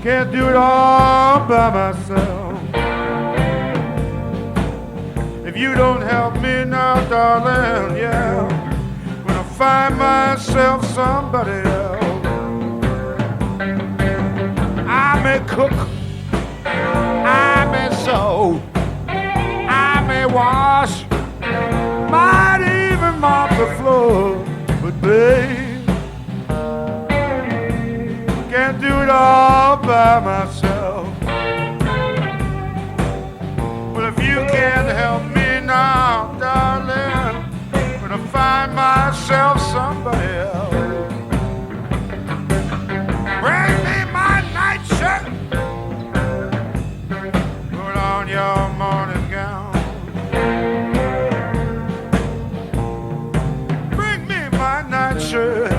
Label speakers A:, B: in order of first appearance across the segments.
A: Can't do it all by myself. If you don't help me now, darling, yeah, when I find myself somebody else. I may cook, I may sew, I may wash, might even mop the floor, but babe, can't do it all by myself. Well, if you can't help me now, darling, when I find myself somebody else, bring me my nightshirt, put on your morning gown. Bring me my nightshirt,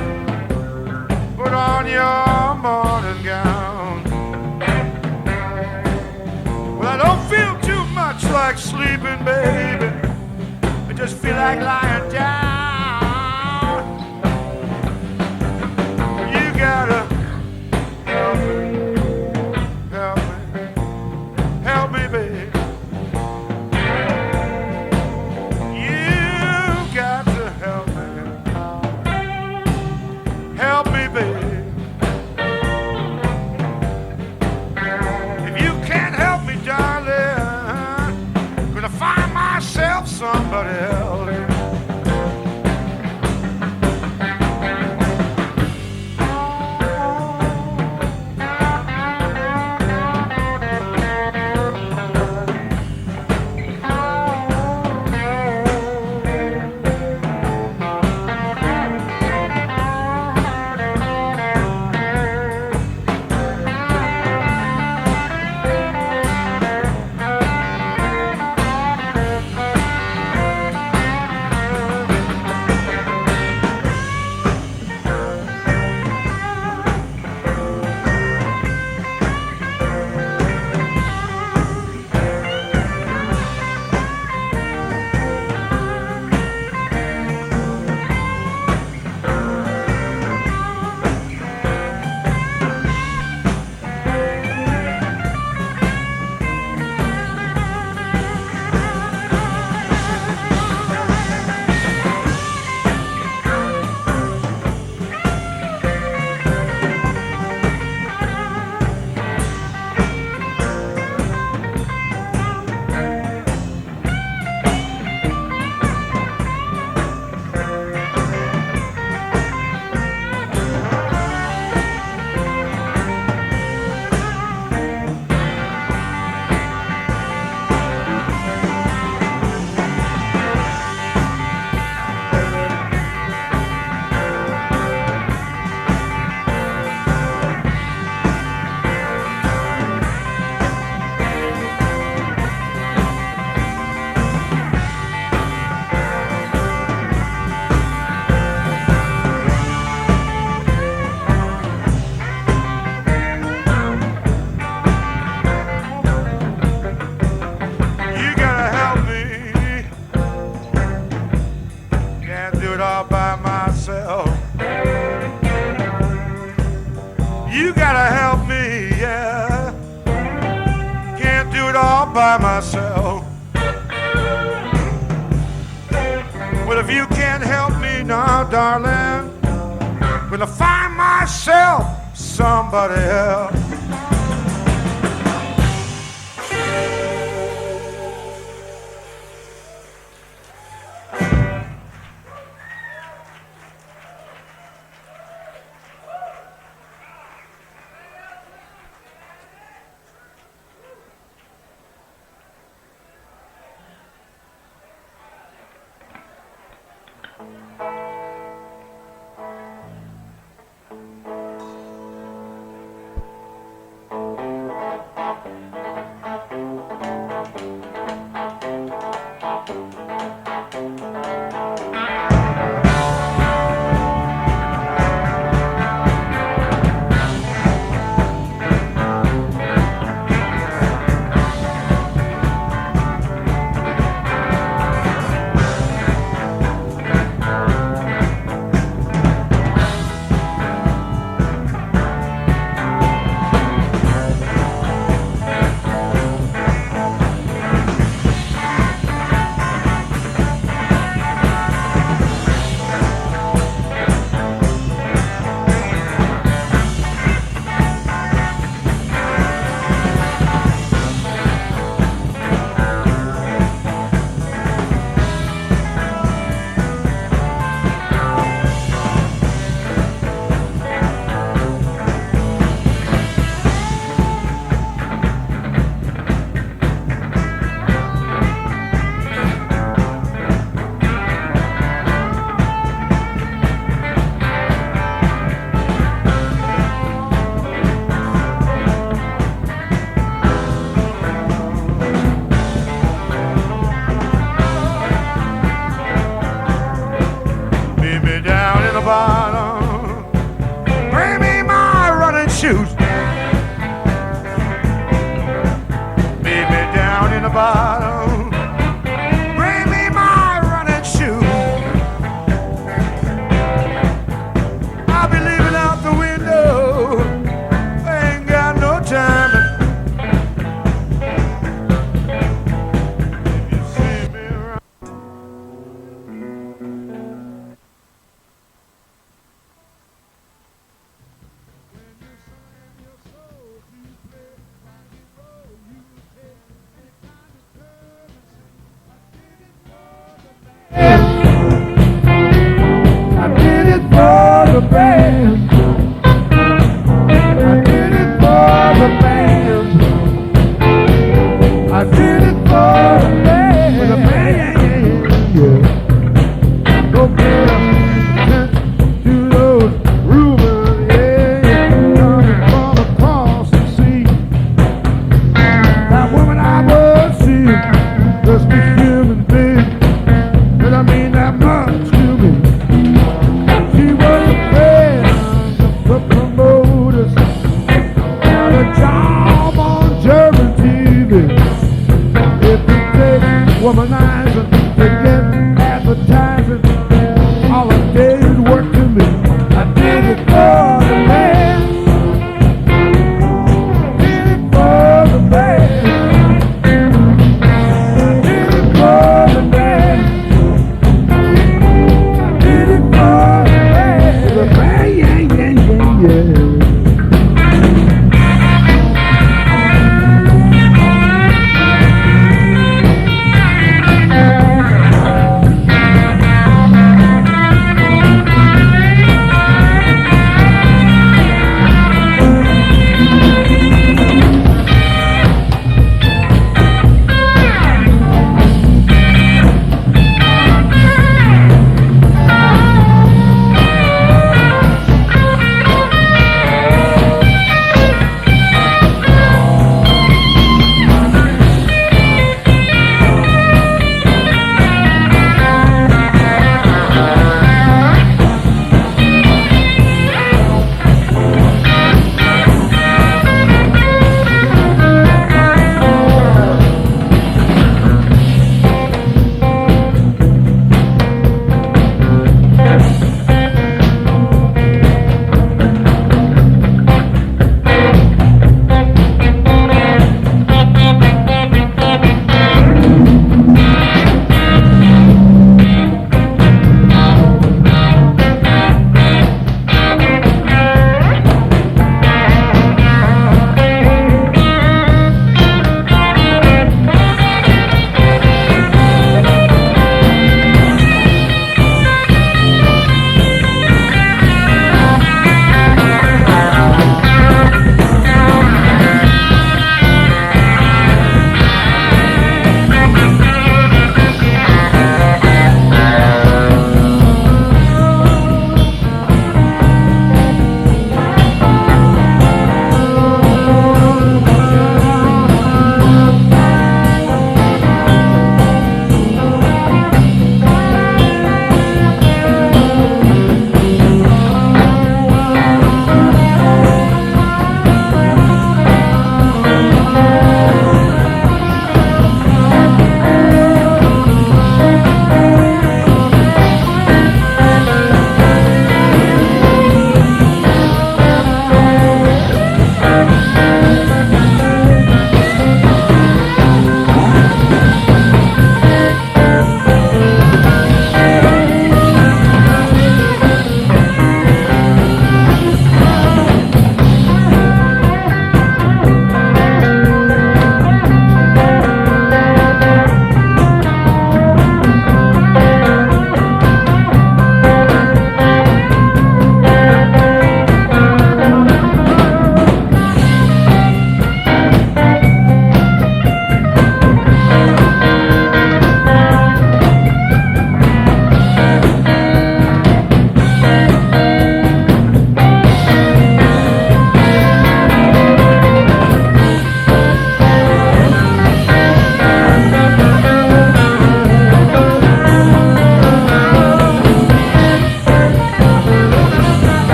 A: put on your morning gown. Well, I don't feel too much like sleeping, baby. I just feel like lying down. You gotta help me, help me, help me, baby. You got to help me, help me, baby. Somebody else. You gotta help me, yeah. Can't do it all by myself. Well, if you can't help me now, darling, will I find myself somebody else? Bottom, bring me my running shoes. Meet me down in the bottom, bring me my running shoes. I'll be leaving out the window, ain't got no time. If you see me around. Your soul to play, rock and roll, you take any kind of turn.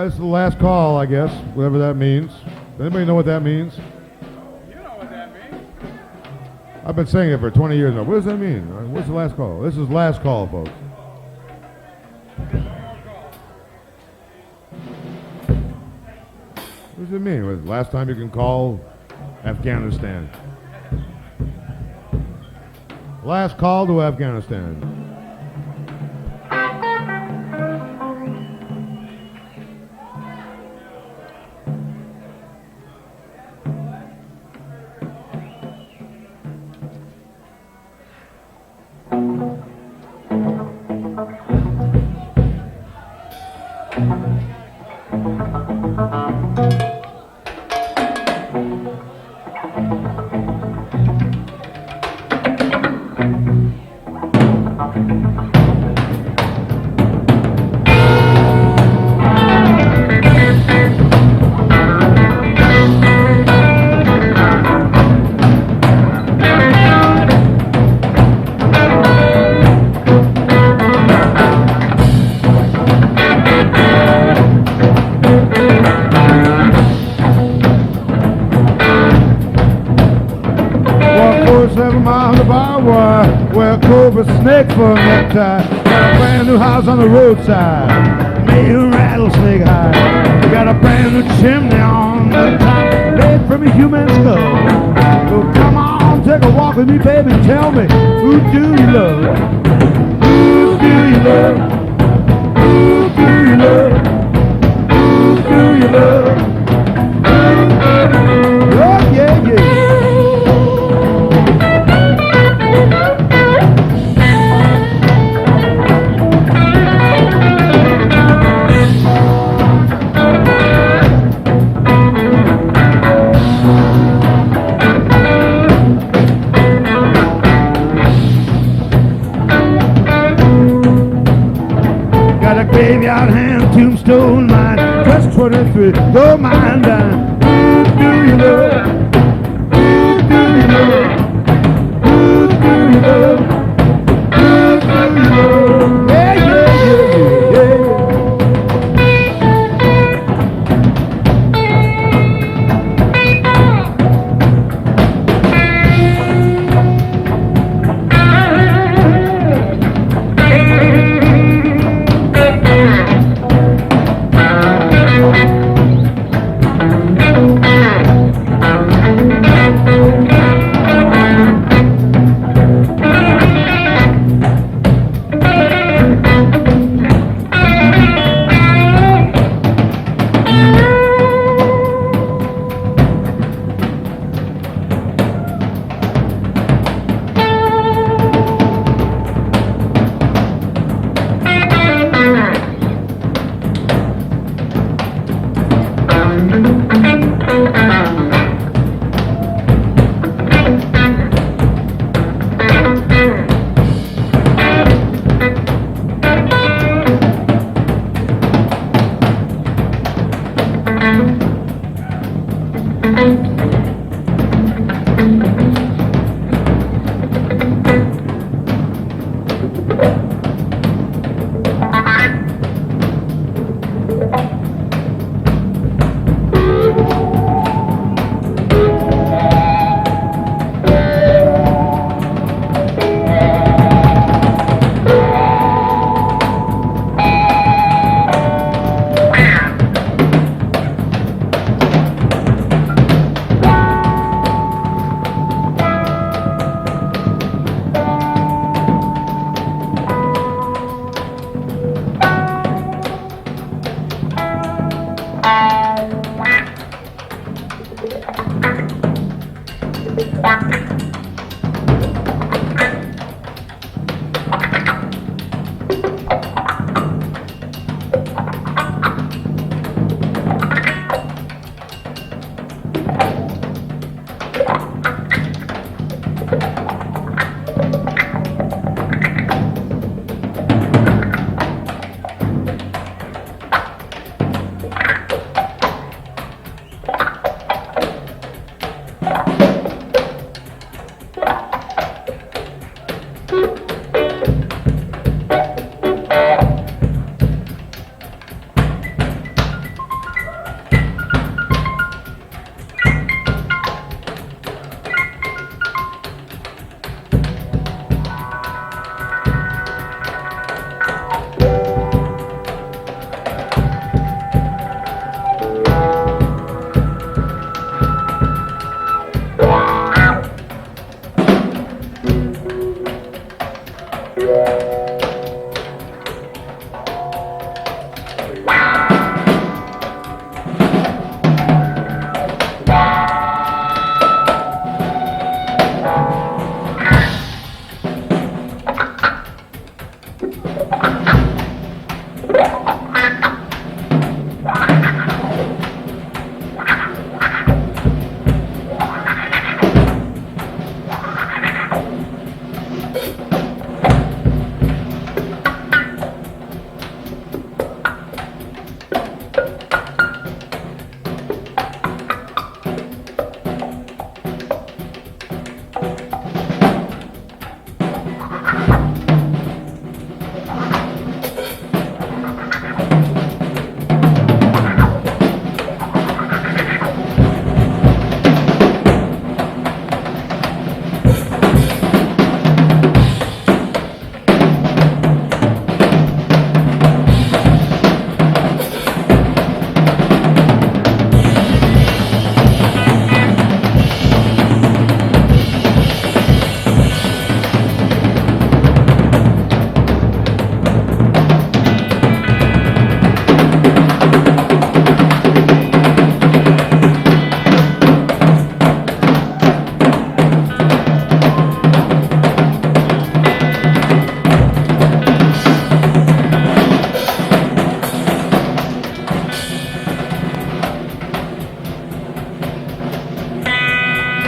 B: This is the last call, I guess, whatever that means. Does anybody know what that means?
A: You know what that means.
B: I've been saying it for 20 years now. What does that mean? What's the last call? This is last call, folks. What does it mean? Last time you can call Afghanistan. Last call to Afghanistan. Snake for a necktie, got a brand new house on the roadside, made a rattlesnake hide. Got a brand new chimney on the top, made from a human skull. So come on, take a walk with me, baby. Tell me, who do you love? Who do you love? Who do you love? Who do you love? Oh yeah, yeah. sweet. Don't mind down. Who do you love? Who do you love? Who do you love? Who do you love? Yeah, yeah, yeah, yeah, yeah.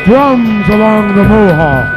B: drums along the Mohawk.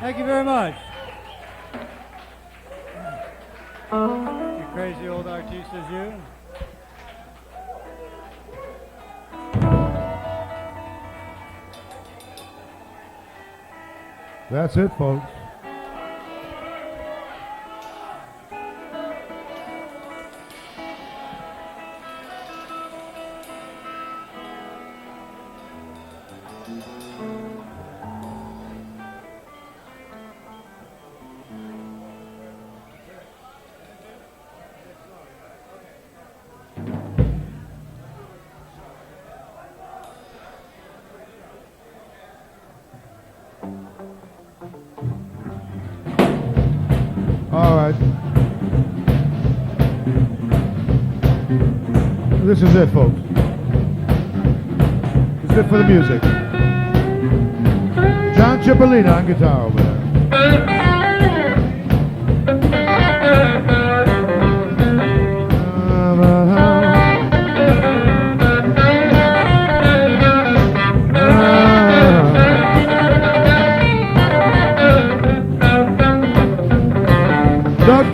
C: Thank you very much. You crazy old Artistas, you.
B: That's it, folks. All right. This is it, folks. This is it for the music. John Cipollina on guitar over there.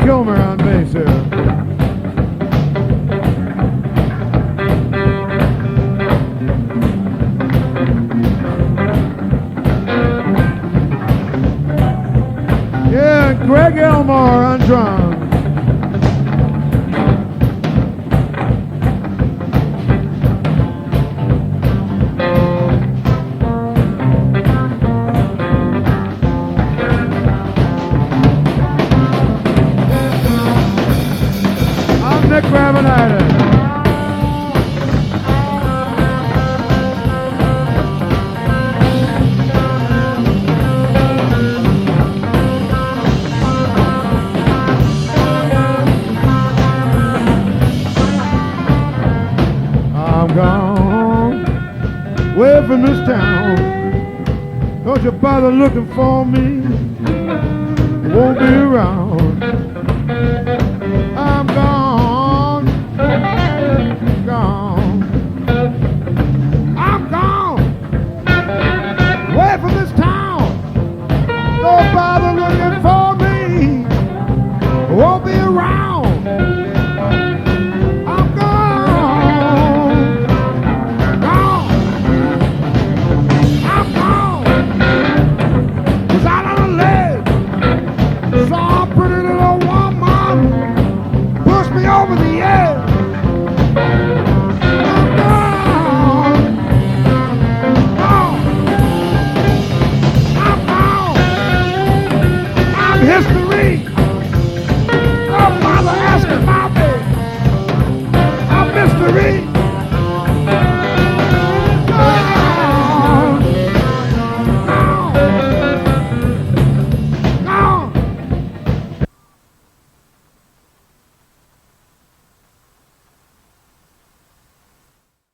B: Kilmer on bass here. Yeah, Greg Elmore on drums. Gravenites. I'm gone away from this town. Don't you bother looking for me. Won't be around. I'm gone. Gone. I'm gone. Away from this town. Don't bother looking for me. Won't be around. I'm gone. Gone. I'm gone. Was out on a ledge. Saw a pretty little woman. Pushed me over the edge. History.